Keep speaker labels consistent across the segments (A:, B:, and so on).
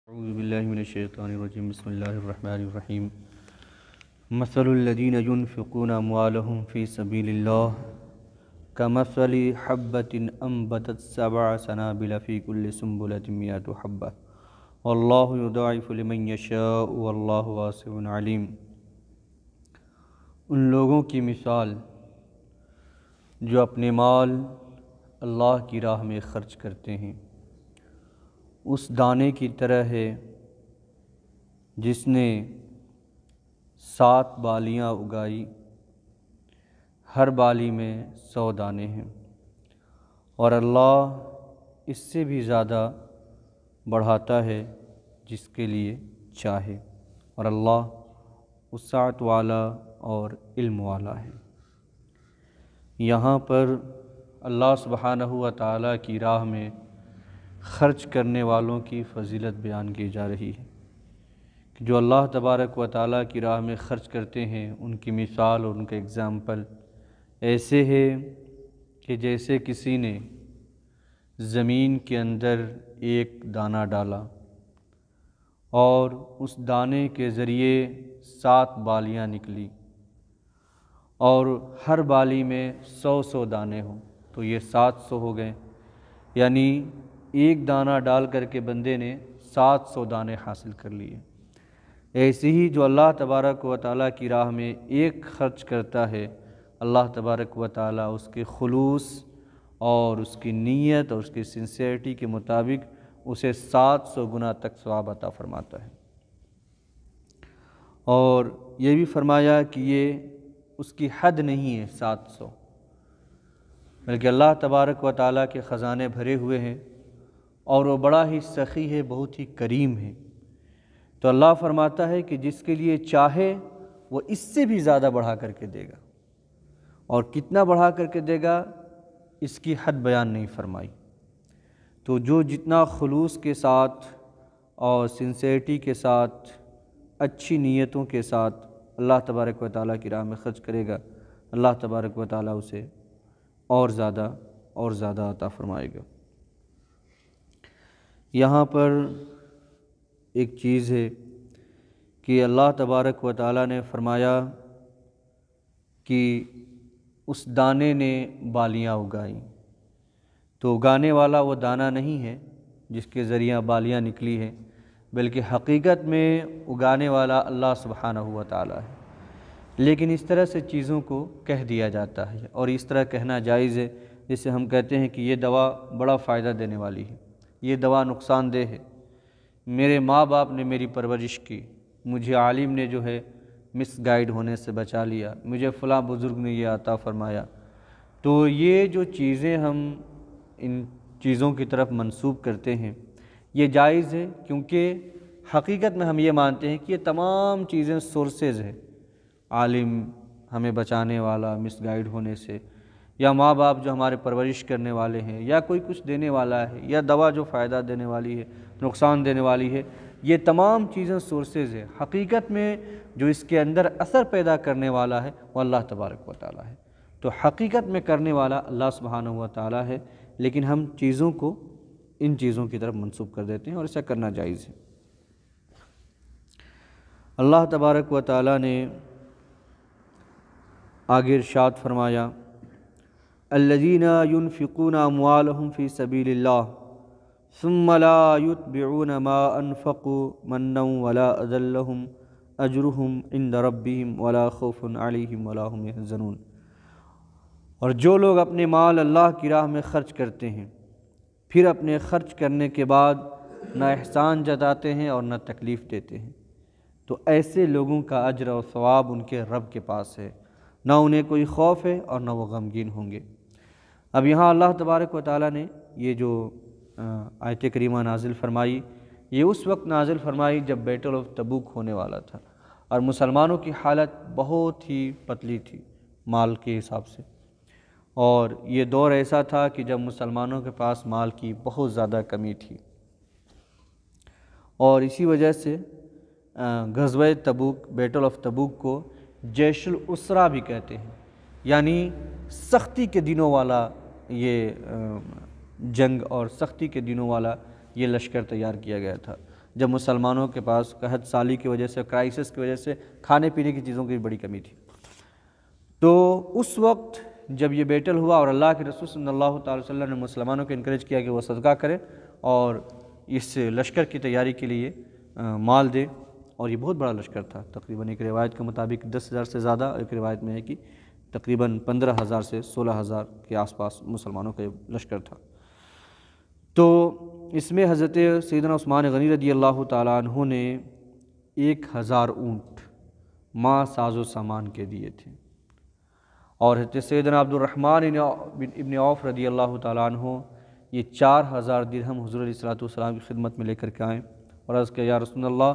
A: اعوذ باللہ من الشیطان الرجیم بسم اللہ الرحمن الرحیم مثل الذین ينفقون اموالهم فی سبیل اللہ کمثل حبۃ انبتت سبع سنابل فی کل سنبلۃ مئۃ حبۃ واللہ یضاعف لمن یشاء واللہ واسع علیم۔ ان لوگوں کی مثال جو اپنے مال اللہ کی راہ میں خرچ کرتے ہیں اس دانے کی طرح ہے جس نے 7 بالیاں اگائی، ہر بالی میں 100 دانے ہیں، اور اللہ اس سے بھی زیادہ بڑھاتا ہے جس کے لیے چاہے، اور اللہ وسعت والا اور علم والا ہے۔ یہاں پر اللہ سبحانہ و تعالیٰ کی راہ میں خرچ کرنے والوں کی فضیلت بیان کی جا رہی ہے کہ جو اللہ تبارک و تعالیٰ کی راہ میں خرچ کرتے ہیں ان کی مثال اور ان کا اگزامپل ایسے ہے کہ جیسے کسی نے زمین کے اندر ایک دانہ ڈالا اور اس دانے کے ذریعے 7 بالیاں نکلی اور ہر بالی میں 100 دانے ہوں تو یہ 700 ہو گئے، یعنی ایک دانہ ڈال کر کے بندے نے 700 دانے حاصل کر لیے۔ ایسے ہی جو اللہ تبارک و تعالیٰ کی راہ میں ایک خرچ کرتا ہے، اللہ تبارک و تعالیٰ اس کے خلوص اور اس کی نیت اور اس کی سنسیئرٹی کے مطابق اسے 700 گنا تک ثواب عطا فرماتا ہے۔ اور یہ بھی فرمایا کہ یہ اس کی حد نہیں ہے 700، بلکہ اللہ تبارک و تعالیٰ کے خزانے بھرے ہوئے ہیں اور وہ بڑا ہی سخی ہے، بہت ہی کریم ہے۔ تو اللہ فرماتا ہے کہ جس کے لیے چاہے وہ اس سے بھی زیادہ بڑھا کر کے دے گا، اور کتنا بڑھا کر کے دے گا اس کی حد بیان نہیں فرمائی۔ تو جو جتنا خلوص کے ساتھ اور سنسیئرٹی کے ساتھ اچھی نیتوں کے ساتھ اللہ تبارک و تعالیٰ کی راہ میں خرچ کرے گا، اللہ تبارک و تعالیٰ اسے اور زیادہ عطا فرمائے گا۔ یہاں پر ایک چیز ہے کہ اللہ تبارک و تعالیٰ نے فرمایا کہ اس دانے نے بالیاں اگائیں، تو اگانے والا وہ دانہ نہیں ہے جس کے ذریعہ بالیاں نکلی ہیں، بلکہ حقیقت میں اگانے والا اللہ سبحانہ و تعالیٰ ہے۔ لیکن اس طرح سے چیزوں کو کہہ دیا جاتا ہے، اور اس طرح کہنا جائز ہے، جسے ہم کہتے ہیں کہ یہ دوا بڑا فائدہ دینے والی ہے، یہ دوا نقصان دہ ہے۔ میرے ماں باپ نے میری پرورش کی، مجھے عالم نے جو ہے مس گائیڈ ہونے سے بچا لیا، مجھے فلاں بزرگ نے یہ عطا فرمایا۔ تو یہ جو چیزیں ہم ان چیزوں کی طرف منسوب کرتے ہیں یہ جائز ہے، کیونکہ حقیقت میں ہم یہ مانتے ہیں کہ یہ تمام چیزیں سورسز ہیں، عالم ہمیں بچانے والا مس گائیڈ ہونے سے، یا ماں باپ جو ہمارے پرورش کرنے والے ہیں، یا کوئی کچھ دینے والا ہے، یا دوا جو فائدہ دینے والی ہے نقصان دینے والی ہے، یہ تمام چیزیں سورسز ہیں۔ حقیقت میں جو اس کے اندر اثر پیدا کرنے والا ہے وہ اللہ تبارک و تعالیٰ ہے۔ تو حقیقت میں کرنے والا اللہ سبحانہ و تعالیٰ ہے، لیکن ہم چیزوں کو ان چیزوں کی طرف منسوب کر دیتے ہیں، اور ایسا کرنا جائز ہے۔ اللہ تبارک و تعالیٰ نے آگے ارشاد فرمایا الذین ينفقون اموالهم فی سبیل اللہ ثم لا يتبعون ما انفقوا منا ولا اذى لهم اجرهم عند ربهم ولا خوف علیہم ولا هم يحزنون۔ اور جو لوگ اپنے مال اللہ کی راہ میں خرچ کرتے ہیں پھر اپنے خرچ کرنے کے بعد نہ احسان جتاتے ہیں اور نہ تکلیف دیتے ہیں، تو ایسے لوگوں کا اجر و ثواب ان کے رب کے پاس ہے، نہ انہیں کوئی خوف ہے اور نہ وہ غمگین ہوں گے۔ اب یہاں اللہ تبارک و تعالیٰ نے یہ جو آیت کریمہ نازل فرمائی، یہ اس وقت نازل فرمائی جب بیٹل آف تبوک ہونے والا تھا، اور مسلمانوں کی حالت بہت ہی پتلی تھی مال کے حساب سے، اور یہ دور ایسا تھا کہ جب مسلمانوں کے پاس مال کی بہت زیادہ کمی تھی، اور اسی وجہ سے غزوہ تبوک، بیٹل آف تبوک کو جیش الاسرہ بھی کہتے ہیں، یعنی سختی کے دنوں والا یہ جنگ اور سختی کے دنوں والا یہ لشکر تیار کیا گیا تھا، جب مسلمانوں کے پاس قحط سالی کی وجہ سے، کرائسس کی وجہ سے کھانے پینے کی چیزوں کی بڑی کمی تھی۔ تو اس وقت جب یہ بیٹل ہوا اور اللہ کے رسول صلی اللہ تعالی وسلم نے مسلمانوں کو انکریج کیا کہ وہ صدقہ کریں اور اس لشکر کی تیاری کے لیے مال دے، اور یہ بہت بڑا لشکر تھا، تقریباً ایک روایت کے مطابق 10,000 سے زیادہ، ایک روایت میں ہے کہ تقریباً 15,000 سے 16,000 کے آس پاس مسلمانوں کا یہ لشکر تھا۔ تو اس میں حضرت سیدنا عثمان غنی رضی اللہ تعالیٰ عنہ نے 1,000 اونٹ ماں ساز و سامان کے دیے تھے، اور حضرت سیدنا عبد الرحمن ابن عوف رضی اللہ تعالیٰ عنہ یہ 4,000 درہم حضور علیہ الصلوۃ والسلام کی خدمت میں لے کر کے آئیں اور عرض کہ یا رسول اللہ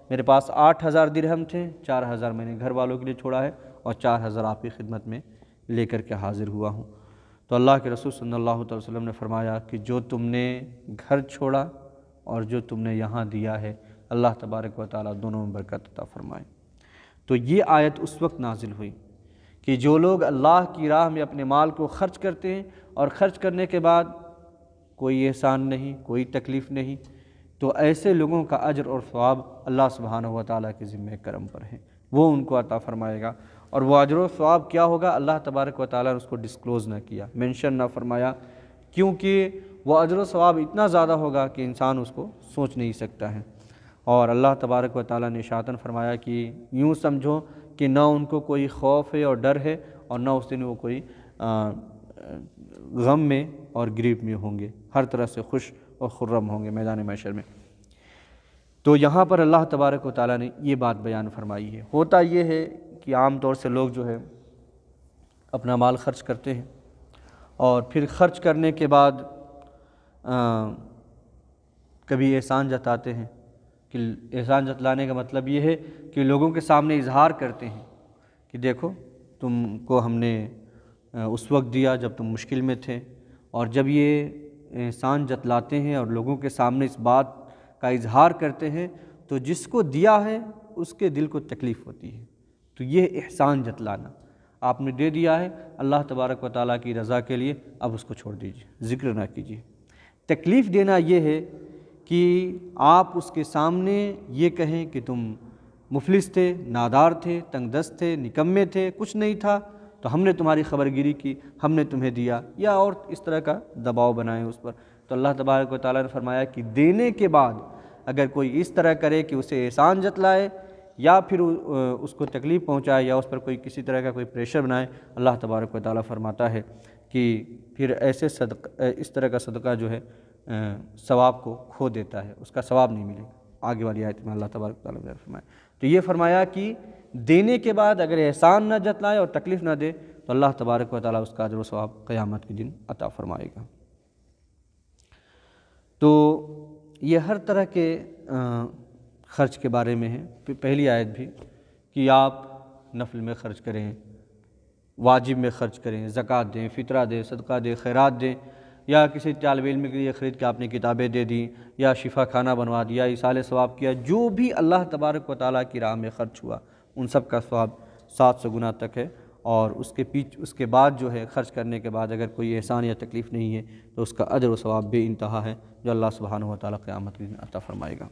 A: میرے پاس 8,000 درہم تھے، 4,000 میں نے گھر والوں کے لیے چھوڑا ہے اور 4,000 آپ کی خدمت میں لے کر کے حاضر ہوا ہوں۔ تو اللہ کے رسول صلی اللہ علیہ وسلم نے فرمایا کہ جو تم نے گھر چھوڑا اور جو تم نے یہاں دیا ہے، اللہ تبارک و تعالیٰ دونوں میں برکت عطا فرمائے۔ تو یہ آیت اس وقت نازل ہوئی کہ جو لوگ اللہ کی راہ میں اپنے مال کو خرچ کرتے ہیں اور خرچ کرنے کے بعد کوئی احسان نہیں، کوئی تکلیف نہیں، تو ایسے لوگوں کا اجر اور ثواب اللہ سبحانہ و تعالیٰ کے ذمہ کرم پر ہے، وہ ان کو عطا فرمائے گا۔ اور وہ اجر و ثواب کیا ہوگا، اللہ تبارک و تعالیٰ نے اس کو ڈسکلوز نہ کیا، مینشن نہ فرمایا، کیونکہ وہ اجر و ثواب اتنا زیادہ ہوگا کہ انسان اس کو سوچ نہیں سکتا ہے۔ اور اللہ تبارک و تعالیٰ نے اشارتاً فرمایا کہ یوں سمجھو کہ نہ ان کو کوئی خوف ہے اور ڈر ہے، اور نہ اس دن وہ کوئی غم میں اور گریف میں ہوں گے، ہر طرح سے خوش اور خرم ہوں گے میدان محشر میں۔ تو یہاں پر اللہ تبارک و تعالیٰ نے یہ بات بیان فرمائی ہے۔ ہوتا یہ ہے کہ عام طور سے لوگ جو ہے اپنا مال خرچ کرتے ہیں اور پھر خرچ کرنے کے بعد کبھی احسان جتاتے ہیں، کہ احسان جتلانے کا مطلب یہ ہے کہ لوگوں کے سامنے اظہار کرتے ہیں کہ دیکھو تم کو ہم نے اس وقت دیا جب تم مشکل میں تھے، اور جب یہ احسان جتلاتے ہیں اور لوگوں کے سامنے اس بات کا اظہار کرتے ہیں تو جس کو دیا ہے اس کے دل کو تکلیف ہوتی ہے۔ تو یہ احسان جتلانا، آپ نے دے دیا ہے اللہ تبارک و تعالیٰ کی رضا کے لیے، اب اس کو چھوڑ دیجیے، ذکر نہ کیجیے۔ تکلیف دینا یہ ہے کہ آپ اس کے سامنے یہ کہیں کہ تم مفلس تھے، نادار تھے، تنگ دست تھے، نکمے تھے، کچھ نہیں تھا، تو ہم نے تمہاری خبر گیری کی، ہم نے تمہیں دیا، یا اور اس طرح کا دباؤ بنائیں اس پر۔ تو اللہ تبارک و تعالیٰ نے فرمایا کہ دینے کے بعد اگر کوئی اس طرح کرے کہ اسے احسان جتلائے یا پھر اس کو تکلیف پہنچائے یا اس پر کوئی کسی طرح کا کوئی پریشر بنائے، اللہ تبارک و تعالیٰ فرماتا ہے کہ پھر ایسے اس طرح کا صدقہ جو ہے ثواب کو کھو دیتا ہے، اس کا ثواب نہیں ملے گا۔ آگے والی آیت میں اللہ تبارک و تعالیٰ نے فرمایا، تو یہ فرمایا کہ دینے کے بعد اگر احسان نہ جتلائے اور تکلیف نہ دے تو اللہ تبارک و تعالیٰ اس کا اجر و ثواب قیامت کے دن عطا فرمائے گا۔ تو یہ ہر طرح کے خرچ کے بارے میں ہے۔ پہلی آیت بھی کہ آپ نفل میں خرچ کریں، واجب میں خرچ کریں، زکوٰۃ دیں، فطرہ دیں، صدقہ دیں، خیرات دیں، یا کسی طالب علم کے لیے خرید کے آپ نے کتابیں دے دیں، یا شفا خانہ بنوا دیا، ایصال ثواب کیا، جو بھی اللہ تبارک و تعالیٰ کی راہ میں خرچ ہوا ان سب کا ثواب 700 گنا تک ہے۔ اور اس کے بعد جو ہے خرچ کرنے کے بعد اگر کوئی احسان یا تکلیف نہیں ہے تو اس کا اجر و ثواب بے انتہا ہے، جو اللہ سبحانہ و تعالیٰ قیامت کے دن عطا فرمائے گا۔